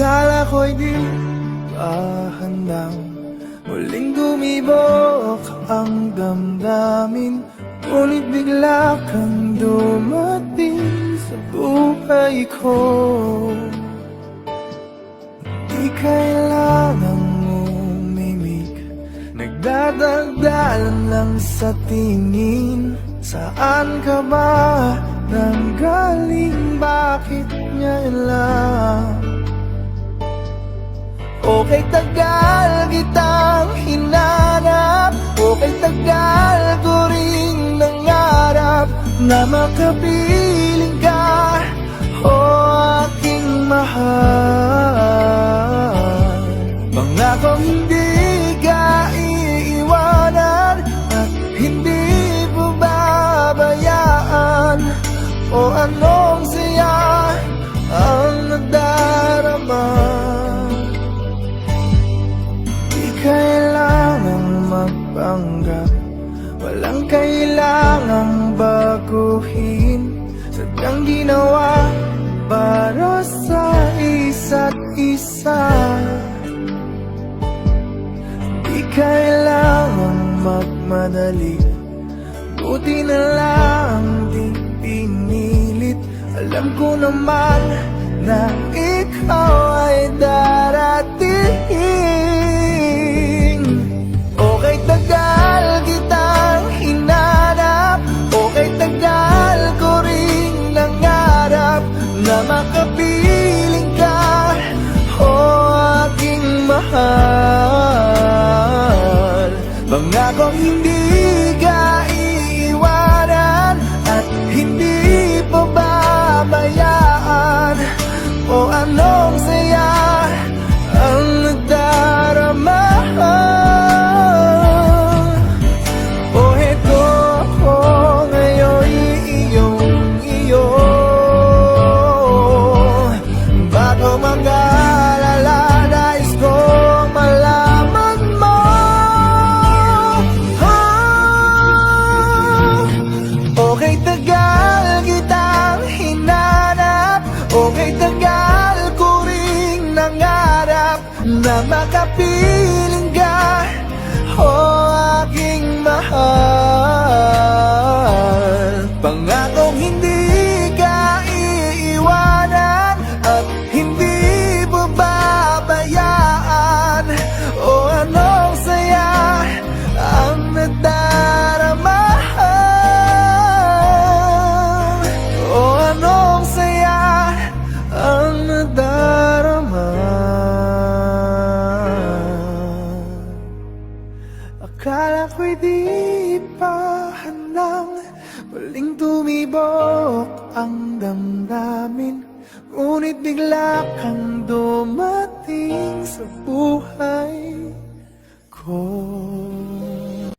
Akala ko'y di pa handang muling dumibok ang damdamin, ngunit bigla kang dumating sa buhay ko. Di kailangang umimik, nagdadagdalan lang sa tingin. Saan ka ba nanggaling? Bakit ngayon lang? Okay, tagal kitang hinanap, okay, tagal ko rin nangarap na makapiling ka, o aking mahal. Pangakong hindi ka iiwanan at hindi mo babayaan, o anong siya ang nadarama. Kailangang magpanggap, walang kailangang baguhin, sadyang ginawa para sa isa't isa. Di kailangang magmadali, buti na lang di pinilit. Alam ko naman na ikaw ay darating. Okay, tagal kitang hinanap, okay, tagal ko rin nangarap na makapiling ka, o aking mahal. Pangakong hindi ka iiwanan at hindi pa babayaan, o anong saya ang nadarama. O heto ako ngayon, iyong-iyo. Bago mag-alala, nais kong malaman mo. Okay, tagal kitang hinanap, okay, tagal ko ring nangarap na makapiling ka, o aking mahal. Pangakong hindi ka iiwanan at hindi mo babayaan, o anong saya ang nadarama. O anong saya ang nadarama. Akala ko'y di pa handang muling tumibok ang damdamin, ngunit bigla kang dumating sa buhay ko.